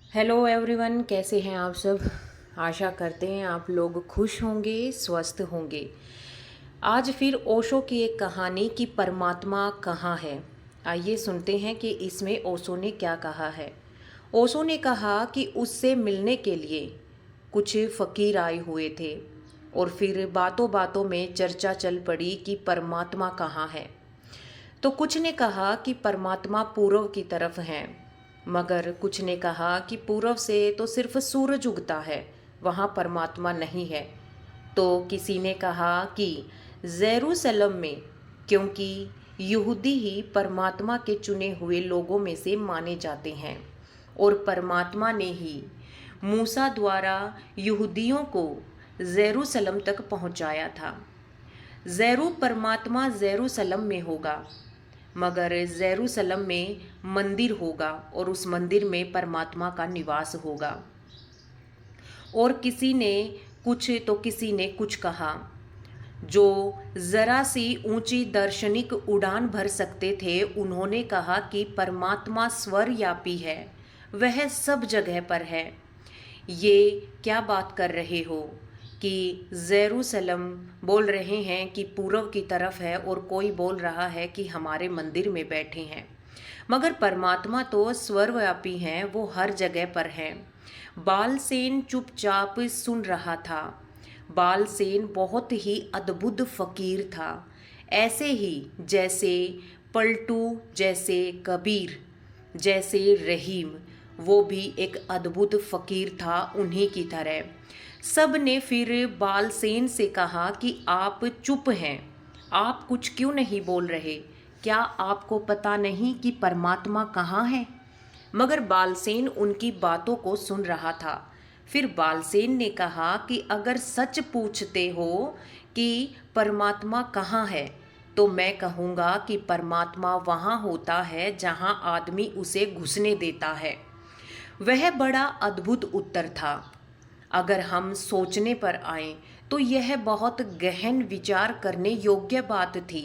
Hello everyone, कैसे हैं आप सब। आशा करते हैं आप लोग खुश होंगे, स्वस्थ होंगे। आज फिर ओशो की एक कहानी कि परमात्मा कहाँ है। आइए सुनते हैं कि इसमें ओशो ने क्या कहा है। ओशो ने कहा कि उससे मिलने के लिए कुछ फ़कीर आए हुए थे और फिर बातों बातों में चर्चा चल पड़ी कि परमात्मा कहाँ है। तो कुछ ने कहा कि परमात्मा पूर्व की तरफ है, मगर कुछ ने कहा कि पूर्व से तो सिर्फ सूरज उगता है, वहाँ परमात्मा नहीं है। तो किसी ने कहा कि जेरूसलम में, क्योंकि यहूदी ही परमात्मा के चुने हुए लोगों में से माने जाते हैं और परमात्मा ने ही मूसा द्वारा यहूदियों को जेरूसलम तक पहुंचाया था। परमात्मा जेरूसलम में होगा, मगर जेरूसलम में मंदिर होगा और उस मंदिर में परमात्मा का निवास होगा। और किसी ने कुछ तो किसी ने कुछ कहा। जो ज़रा सी ऊंची दार्शनिक उड़ान भर सकते थे, उन्होंने कहा कि परमात्मा स्वरव्यापी है, वह सब जगह पर है। ये क्या बात कर रहे हो कि जेरूसलम बोल रहे हैं कि पूर्व की तरफ है और कोई बोल रहा है कि हमारे मंदिर में बैठे हैं। मगर परमात्मा तो सर्वव्यापी हैं, वो हर जगह पर हैं। बालसेन चुपचाप सुन रहा था। बालसेन बहुत ही अद्भुत फकीर था, ऐसे ही जैसे पलटू, जैसे कबीर, जैसे रहीम, वो भी एक अद्भुत फकीर था उन्हीं की तरह। सब ने फिर बालसेन से कहा कि आप चुप हैं, आप कुछ क्यों नहीं बोल रहे, क्या आपको पता नहीं कि परमात्मा कहाँ है। मगर बालसेन उनकी बातों को सुन रहा था। फिर बालसेन ने कहा कि अगर सच पूछते हो कि परमात्मा कहाँ है, तो मैं कहूँगा कि परमात्मा वहाँ होता है जहाँ आदमी उसे घुसने देता है। वह बड़ा अद्भुत उत्तर था। अगर हम सोचने पर आए तो यह बहुत गहन विचार करने योग्य बात थी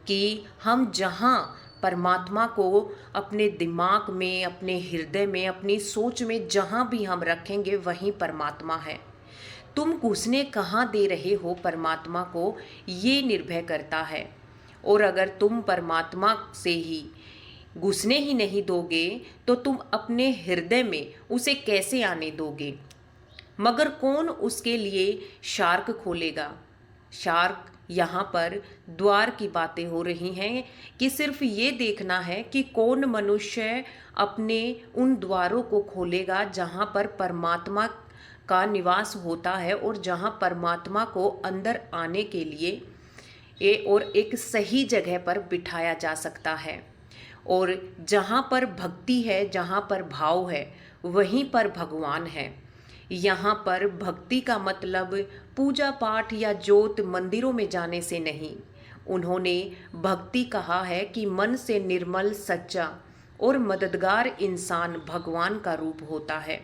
कि हम जहाँ परमात्मा को अपने दिमाग में, अपने हृदय में, अपनी सोच में जहाँ भी हम रखेंगे वहीं परमात्मा है। तुम घुसने कहाँ दे रहे हो परमात्मा को, ये निर्भर करता है। और अगर तुम परमात्मा से ही घुसने ही नहीं दोगे तो तुम अपने हृदय में उसे कैसे आने दोगे। मगर कौन उसके लिए शार्क खोलेगा। शार्क यहाँ पर द्वार की बातें हो रही हैं कि सिर्फ ये देखना है कि कौन मनुष्य अपने उन द्वारों को खोलेगा जहाँ पर परमात्मा का निवास होता है और जहाँ परमात्मा को अंदर आने के लिए और एक सही जगह पर बिठाया जा सकता है। और जहाँ पर भक्ति है, जहाँ पर भाव है, वहीं पर भगवान है। यहाँ पर भक्ति का मतलब पूजा पाठ या जोत मंदिरों में जाने से नहीं। उन्होंने भक्ति कहा है कि मन से निर्मल, सच्चा और मददगार इंसान भगवान का रूप होता है।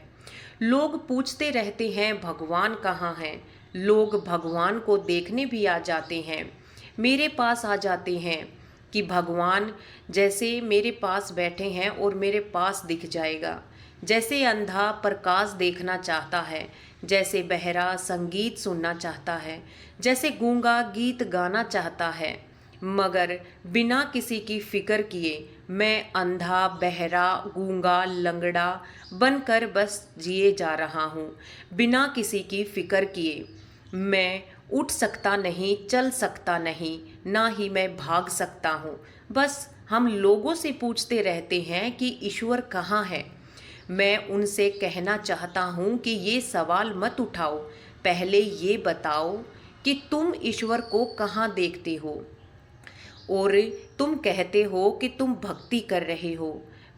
लोग पूछते रहते हैं भगवान कहाँ है। लोग भगवान को देखने भी आ जाते हैं, मेरे पास आ जाते हैं कि भगवान जैसे मेरे पास बैठे हैं और मेरे पास दिख जाएगा। जैसे अंधा प्रकाश देखना चाहता है, जैसे बहरा संगीत सुनना चाहता है, जैसे गूंगा गीत गाना चाहता है। मगर बिना किसी की फिक्र किए मैं अंधा, बहरा, गूंगा, लंगड़ा बनकर बस जिए जा रहा हूँ। बिना किसी की फिक्र किए मैं उठ सकता नहीं, चल सकता नहीं, ना ही मैं भाग सकता हूँ। बस हम लोगों से पूछते रहते हैं कि ईश्वर कहाँ है। मैं उनसे कहना चाहता हूँ कि ये सवाल मत उठाओ, पहले ये बताओ कि तुम ईश्वर को कहाँ देखते हो। और तुम कहते हो कि तुम भक्ति कर रहे हो,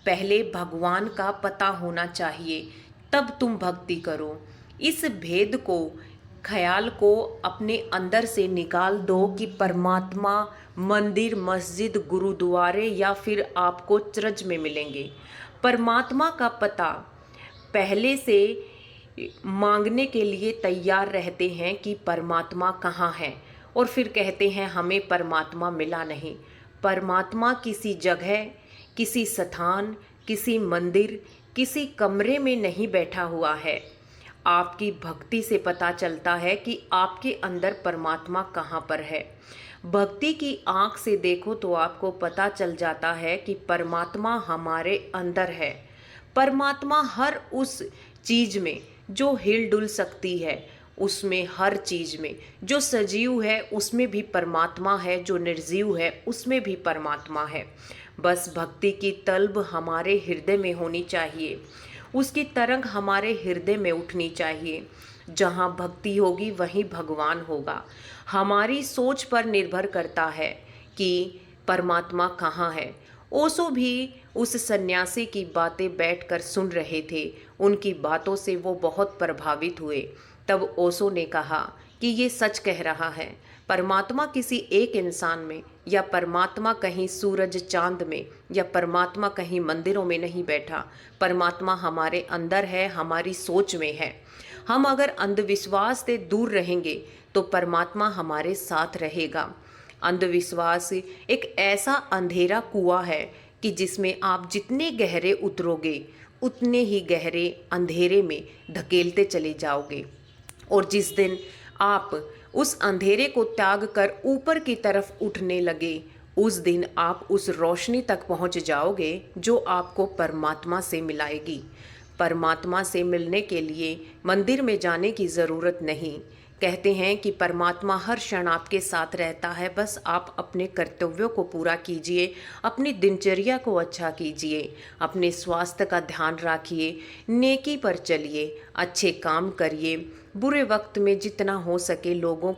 पहले भगवान का पता होना चाहिए, तब तुम भक्ति करो। इस भेद को, ख्याल को अपने अंदर से निकाल दो कि परमात्मा मंदिर, मस्जिद, गुरुद्वारे या फिर आपको चर्च में मिलेंगे। परमात्मा का पता पहले से मांगने के लिए तैयार रहते हैं कि परमात्मा कहाँ है, और फिर कहते हैं हमें परमात्मा मिला नहीं। परमात्मा किसी जगह, किसी स्थान, किसी मंदिर, किसी कमरे में नहीं बैठा हुआ है। आपकी भक्ति से पता चलता है कि आपके अंदर परमात्मा कहाँ पर है। भक्ति की आँख से देखो तो आपको पता चल जाता है कि परमात्मा हमारे अंदर है। परमात्मा हर उस चीज़ में जो हिल डुल सकती है, उसमें, हर चीज़ में जो सजीव है उसमें भी परमात्मा है, जो निर्जीव है उसमें भी परमात्मा है। बस भक्ति की तलब हमारे हृदय में होनी चाहिए, उसकी तरंग हमारे हृदय में उठनी चाहिए। जहाँ भक्ति होगी वहीं भगवान होगा। हमारी सोच पर निर्भर करता है कि परमात्मा कहाँ है। ओशो भी उस सन्यासी की बातें बैठकर सुन रहे थे। उनकी बातों से वो बहुत प्रभावित हुए। तब ओशो ने कहा कि ये सच कह रहा है। परमात्मा किसी एक इंसान में, या परमात्मा कहीं सूरज चांद में, या परमात्मा कहीं मंदिरों में नहीं बैठा। परमात्मा हमारे अंदर है, हमारी सोच में है। हम अगर अंधविश्वास से दूर रहेंगे तो परमात्मा हमारे साथ रहेगा। अंधविश्वास एक ऐसा अंधेरा कुआं है कि जिसमें आप जितने गहरे उतरोगे उतने ही गहरे अंधेरे में धकेलते चले जाओगे। और जिस दिन आप उस अंधेरे को त्याग कर ऊपर की तरफ उठने लगे, उस दिन आप उस रोशनी तक पहुंच जाओगे जो आपको परमात्मा से मिलाएगी। परमात्मा से मिलने के लिए मंदिर में जाने की ज़रूरत नहीं। कहते हैं कि परमात्मा हर क्षण आपके साथ रहता है। बस आप अपने कर्तव्यों को पूरा कीजिए, अपनी दिनचर्या को अच्छा कीजिए, अपने स्वास्थ्य का ध्यान रखिए, नेकी पर चलिए, अच्छे काम करिए, बुरे वक्त में जितना हो सके लोगों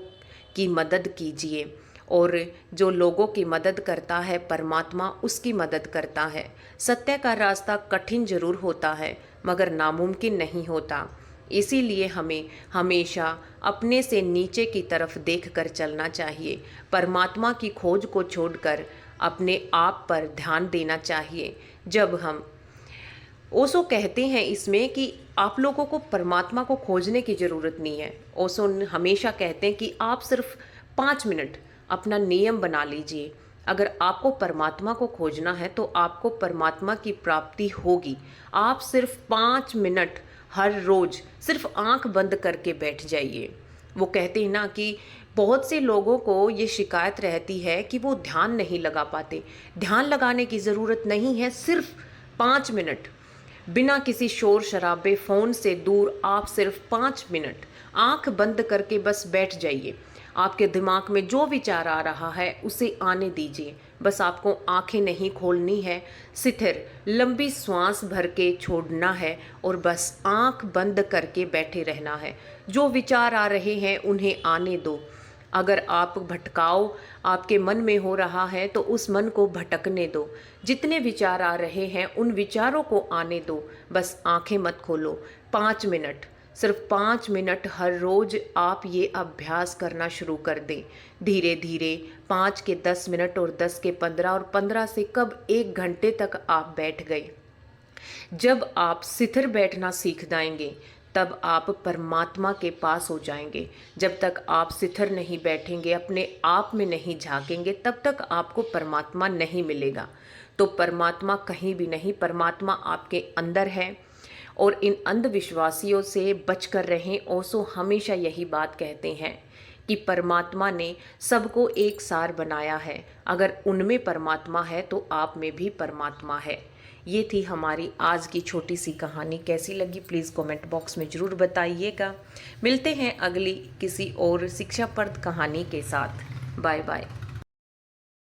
की मदद कीजिए। और जो लोगों की मदद करता है परमात्मा उसकी मदद करता है। सत्य का रास्ता कठिन जरूर होता है मगर नामुमकिन नहीं होता। इसीलिए हमें हमेशा अपने से नीचे की तरफ देखकर चलना चाहिए। परमात्मा की खोज को छोड़कर अपने आप पर ध्यान देना चाहिए। जब हम ओशो कहते हैं इसमें कि आप लोगों को परमात्मा को खोजने की ज़रूरत नहीं है। ओशो हमेशा कहते हैं कि आप सिर्फ 5 मिनट अपना नियम बना लीजिए। अगर आपको परमात्मा को खोजना है तो आपको परमात्मा की प्राप्ति होगी। आप सिर्फ 5 मिनट हर रोज़ सिर्फ आंख बंद करके बैठ जाइए। वो कहते हैं ना कि बहुत से लोगों को ये शिकायत रहती है कि वो ध्यान नहीं लगा पाते। ध्यान लगाने की ज़रूरत नहीं है, सिर्फ 5 मिनट बिना किसी शोर शराबे, फ़ोन से दूर आप सिर्फ 5 मिनट आंख बंद करके बस बैठ जाइए। आपके दिमाग में जो विचार आ रहा है उसे आने दीजिए। बस आपको आंखें नहीं खोलनी है, स्थिर लंबी सांस भर के छोड़ना है और बस आंख बंद करके बैठे रहना है। जो विचार आ रहे हैं उन्हें आने दो। अगर आप भटकाव आपके मन में हो रहा है तो उस मन को भटकने दो। जितने विचार आ रहे हैं उन विचारों को आने दो। बस आंखें मत खोलो। 5 मिनट, सिर्फ 5 मिनट हर रोज़ आप ये अभ्यास करना शुरू कर दें। धीरे धीरे 5 के 10 मिनट और 10 के 15 और 15 से कब 1 घंटे तक आप बैठ गए। जब आप स्थिर बैठना सीख जाएंगे तब आप परमात्मा के पास हो जाएंगे। जब तक आप स्थिर नहीं बैठेंगे, अपने आप में नहीं झांकेंगे, तब तक आपको परमात्मा नहीं मिलेगा। तो परमात्मा कहीं भी नहीं, परमात्मा आपके अंदर है। और इन अंधविश्वासियों से बचकर रहें। ओशो हमेशा यही बात कहते हैं कि परमात्मा ने सबको एक सार बनाया है। अगर उनमें परमात्मा है तो आप में भी परमात्मा है। ये थी हमारी आज की छोटी सी कहानी। कैसी लगी प्लीज़ कमेंट बॉक्स में ज़रूर बताइएगा। मिलते हैं अगली किसी और शिक्षाप्रद कहानी के साथ। Bye bye.